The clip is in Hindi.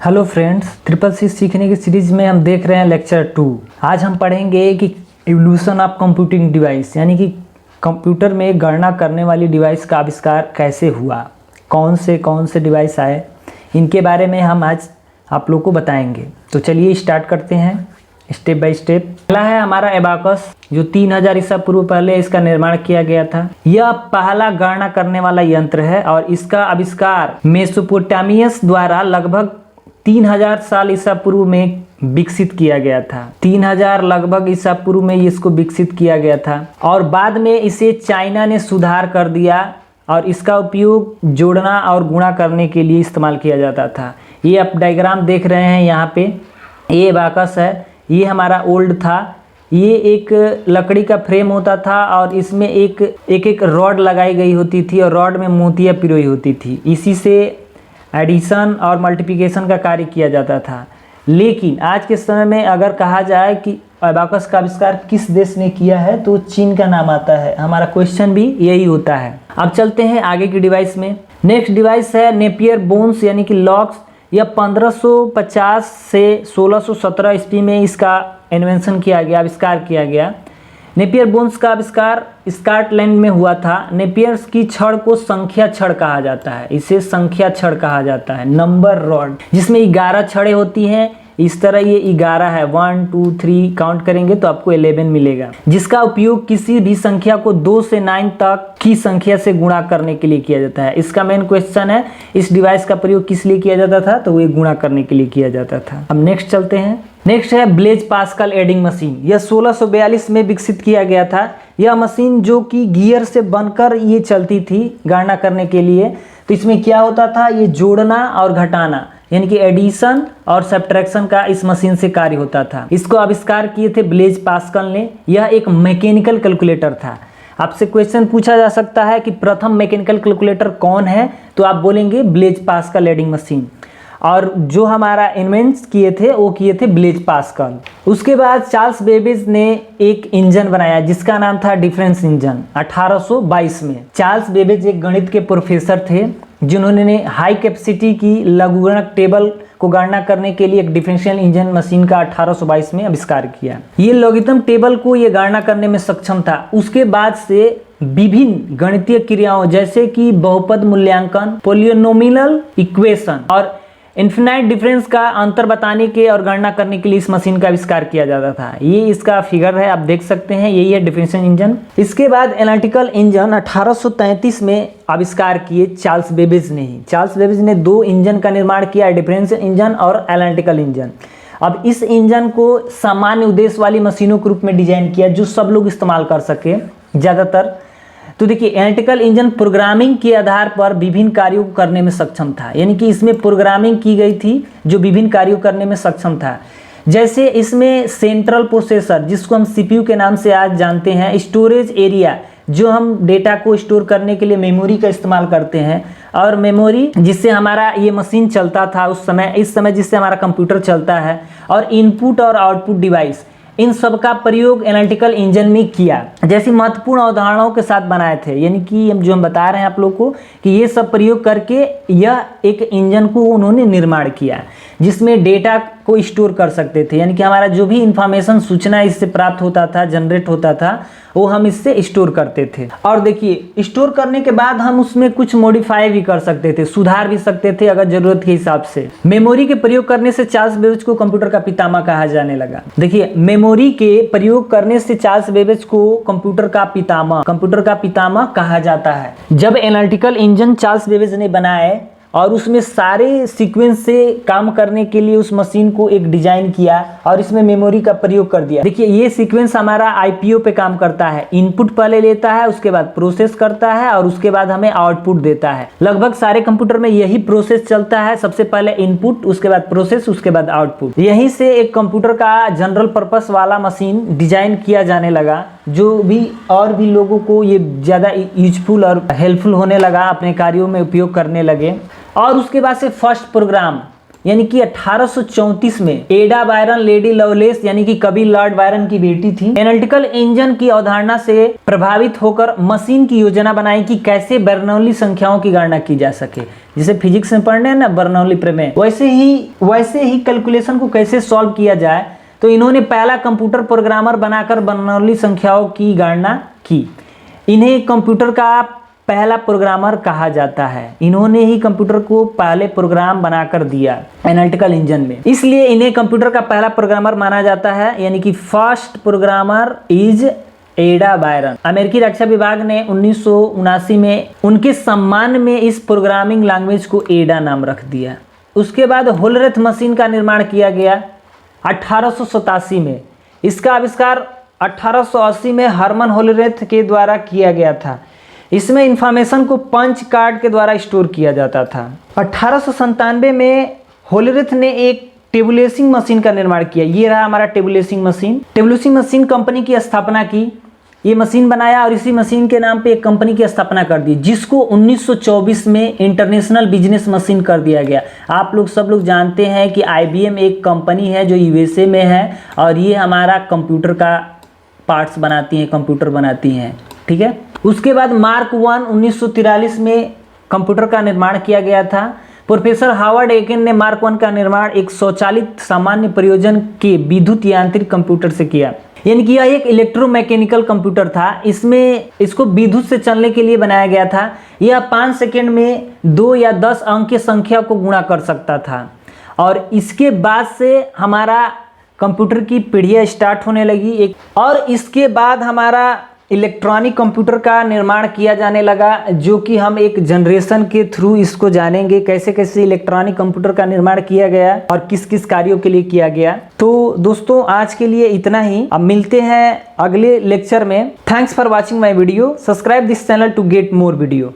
हेलो फ्रेंड्स, ट्रिपल सी सीखने की सीरीज में हम देख रहे हैं लेक्चर 2। आज हम पढ़ेंगे कि इवोल्यूशन ऑफ कंप्यूटिंग डिवाइस, यानी कि कंप्यूटर में गणना करने वाली डिवाइस का आविष्कार कैसे हुआ, कौन से डिवाइस आए, इनके बारे में हम आज आप लोग को बताएंगे। तो चलिए स्टार्ट करते हैं स्टेप बाय स्टेप। पहला है हमारा एबाकस, जो 3000 ईसा पूर्व पहले इसका निर्माण किया गया था। यह पहला गणना करने वाला यंत्र है और इसका आविष्कार मेसोपोटामियस द्वारा लगभग 3000 साल ईसा पूर्व में विकसित किया गया था। 3000 लगभग ईसा पूर्व में इसको विकसित किया गया था और बाद में इसे चाइना ने सुधार कर दिया और इसका उपयोग जोड़ना और गुणा करने के लिए इस्तेमाल किया जाता था। ये आप डायग्राम देख रहे हैं यहाँ पे, ये एबाकस है। ये हमारा ओल्ड था। ये एक लकड़ी का फ्रेम होता था और इसमें एक रॉड लगाई गई होती थी और रॉड में मोतियाँ पिरोई होती थी। इसी से एडिशन और मल्टीप्लिकेशन का कार्य किया जाता था। लेकिन आज के समय में अगर कहा जाए कि एबाकस का आविष्कार किस देश ने किया है तो चीन का नाम आता है। हमारा क्वेश्चन भी यही होता है। अब चलते हैं आगे की डिवाइस में। नेक्स्ट डिवाइस है नेपियर बोन्स, यानी कि लॉक्स। यह 1550 से 1617 ईस्वी में इसका इन्वेंशन किया गया, आविष्कार किया गया। नेपियर बोन्स का आविष्कार स्कॉटलैंड में हुआ था। नेपियर्स की छड़ को संख्या छड़ कहा जाता है, इसे संख्या छड़ कहा जाता है, नंबर रॉड, जिसमें 11 छड़ें होती हैं। इस तरह ये 11 है, 1 2 3 काउंट करेंगे तो आपको 11 मिलेगा, जिसका उपयोग किसी भी संख्या को 2 से 9 तक की संख्या से गुणा करने के लिए किया जाता है। इसका मेन क्वेश्चन है, इस डिवाइस का प्रयोग किस लिए किया जाता था, तो ये गुणा करने के लिए किया जाता था। अब नेक्स्ट चलते हैं। नेक्स्ट है ब्लेज पास्कल एडिंग मशीन। यह 1642 में विकसित किया गया था। यह मशीन जो कि गियर से बनकर ये चलती थी गणना करने के लिए। तो इसमें क्या होता था, ये जोड़ना और घटाना, यानी कि एडिशन और सब्ट्रैक्शन का इस मशीन से कार्य होता था। इसको आविष्कार किए थे ब्लेज पास्कल ने। यह एक मैकेनिकल कैलकुलेटर था। आपसे क्वेश्चन पूछा जा सकता है कि प्रथम मैकेनिकल कैलकुलेटर कौन है, तो आप बोलेंगे ब्लेज पास्कल एडिंग मशीन। और जो हमारा इन्वेंट किए थे वो किए थे ब्लेज पास्कल। उसके बाद चार्ल्स बेबेज ने एक इंजन बनाया जिसका नाम था डिफरेंस इंजन 1822 में। चार्ल्स बेबेज एक गणित के प्रोफेसर थे जिन्होंने हाई कैपेसिटी की लघुगणक टेबल को गणना करने के लिए एक डिफरेंशियल इंजन मशीन का 1822 में आविष्कार किया। ये लॉगरिथम टेबल को ये गणना करने में सक्षम था। उसके बाद से विभिन्न गणितीय क्रियाओं जैसे कि बहुपद मूल्यांकन, पॉलिनोमियल इक्वेशन और इन्फिनाइट डिफरेंस का अंतर बताने के और गणना करने के लिए इस मशीन का आविष्कार किया जाता था। ये इसका फिगर है, आप देख सकते हैं, यही है डिफरेंशियल इंजन। इसके बाद एनालिटिकल इंजन 1833 में आविष्कार किए चार्ल्स बेबेज ने ही। चार्ल्स बेबेज ने 2 इंजन का निर्माण किया, डिफरेंशियल इंजन और एनालिटिकल इंजन। अब इस इंजन को सामान्य उद्देश्य वाली मशीनों के रूप में डिजाइन किया जो सब लोग इस्तेमाल कर सके ज़्यादातर। तो देखिए, एनालिटिकल इंजन प्रोग्रामिंग के आधार पर विभिन्न कार्यों को करने में सक्षम था, यानी कि इसमें प्रोग्रामिंग की गई थी जो विभिन्न कार्यों करने में सक्षम था। जैसे इसमें सेंट्रल प्रोसेसर, जिसको हम सीपीयू के नाम से आज जानते हैं, स्टोरेज एरिया, जो हम डेटा को स्टोर करने के लिए मेमोरी का इस्तेमाल करते हैं, और मेमोरी जिससे हमारा ये मशीन चलता था उस समय, इस समय जिससे हमारा कंप्यूटर चलता है, और इनपुट और आउटपुट डिवाइस, इन सब का प्रयोग एनालिटिकल इंजन में किया। जैसी महत्वपूर्ण अवधारणाओं के साथ बनाए थे, यानी कि हम बता रहे हैं आप लोग को कि ये सब प्रयोग करके यह एक इंजन को उन्होंने निर्माण किया जिसमें डेटा को स्टोर कर सकते थे, यानी कि हमारा जो भी इंफॉर्मेशन, सूचना इससे प्राप्त होता था, जनरेट होता था, वो हम इससे स्टोर करते थे। और देखिए, स्टोर करने के बाद हम उसमें कुछ मॉडिफाई भी कर सकते थे, सुधार भी सकते थे अगर जरूरत के हिसाब से। मेमोरी के प्रयोग करने से चार्ल्स बेबेज को कंप्यूटर का पितामह कहा जाने लगा। देखिए, मेमोरी के प्रयोग करने से चार्ल्स बेबेज को कंप्यूटर का पितामह कहा जाता है। जब एनालिटिकल इंजन चार्ल्स बेबेज ने बनाए और उसमें सारे सीक्वेंस से काम करने के लिए उस मशीन को एक डिजाइन किया और इसमें मेमोरी का प्रयोग कर दिया। देखिए, ये सीक्वेंस हमारा आईपीओ पे काम करता है। इनपुट पहले लेता है, उसके बाद प्रोसेस करता है और उसके बाद हमें आउटपुट देता है। लगभग सारे कंप्यूटर में यही प्रोसेस चलता है, सबसे पहले इनपुट, उसके बाद प्रोसेस, उसके बाद आउटपुट। यहीं से एक कंप्यूटर का जनरल पर्पस वाला मशीन डिजाइन किया जाने लगा, जो भी और भी लोगों को ये ज़्यादा यूजफुल और हेल्पफुल होने लगा, अपने कार्यों में उपयोग करने लगे। और उसके बाद से फर्स्ट प्रोग्राम यानी कि 1834 में एडा बायरन लेडी लवलेस यानी कि कवि लॉर्ड बायरन की बेटी थी, एनालिटिकल इंजन की अवधारणा से प्रभावित होकर मशीन की योजना बनाई कि कैसे बर्नौली संख्याओं की गणना की जा सके। जैसे फिजिक्स में पढ़ने हैं ना बर्नौली प्रमेय, वैसे ही कैलकुलेशन को कैसे सॉल्व किया जाए। तो इन्होंने पहला कंप्यूटर प्रोग्रामर बनाकर बर्नौली संख्याओं की गणना की। इन्हें कंप्यूटर का पहला प्रोग्रामर कहा जाता है। इन्होंने ही कंप्यूटर को पहले प्रोग्राम बनाकर दिया एनालिटिकल इंजन में, इसलिए इन्हें कंप्यूटर का पहला प्रोग्रामर माना जाता है, यानी कि फर्स्ट प्रोग्रामर इज एडा बायरन। अमेरिकी रक्षा विभाग ने 1979 में उनके सम्मान में इस प्रोग्रामिंग लैंग्वेज को एडा नाम रख दिया। उसके बाद होलरेथ मशीन का निर्माण किया गया 1887 में। इसका आविष्कार 1880 में हरमन होलरेथ के द्वारा किया गया था। इसमें इंफॉर्मेशन को पंच कार्ड के द्वारा स्टोर किया जाता था। 1897 में होलरेथ ने एक टेबुलेसिंग मशीन का निर्माण किया। ये रहा हमारा टेबुलेसिंग मशीन। टेबुलेसिंग मशीन कंपनी की स्थापना की, ये मशीन बनाया और इसी मशीन के नाम पे एक कंपनी की स्थापना कर दी, जिसको 1924 में इंटरनेशनल बिजनेस मशीन कर दिया गया। आप लोग सब लोग जानते हैं कि IBM एक कंपनी है जो USA में है और ये हमारा कंप्यूटर का पार्ट्स बनाती हैं, कंप्यूटर बनाती हैं, ठीक है। उसके बाद मार्क 1 1943 में कंप्यूटर का निर्माण किया गया था। प्रोफेसर हार्वर्ड एकेन ने मार्क 1 का निर्माण एक स्वचालित सामान्य प्रयोजन के विद्युत यांत्रिक कंप्यूटर से किया, यानी कि यह एक इलेक्ट्रोमैकेनिकल कंप्यूटर था। इसको विद्युत से चलने के लिए बनाया गया था। यह 5 सेकेंड में 2 या 10 अंक की संख्या को गुणा कर सकता था और इसके बाद से हमारा कंप्यूटर की पीढ़ियाँ स्टार्ट होने लगी। और इसके बाद हमारा इलेक्ट्रॉनिक कंप्यूटर का निर्माण किया जाने लगा, जो कि हम एक जनरेशन के थ्रू इसको जानेंगे कैसे कैसे इलेक्ट्रॉनिक कंप्यूटर का निर्माण किया गया और किस किस कार्यों के लिए किया गया। तो दोस्तों आज के लिए इतना ही, अब मिलते हैं अगले लेक्चर में। Thanks for watching my video. Subscribe this channel to get more video.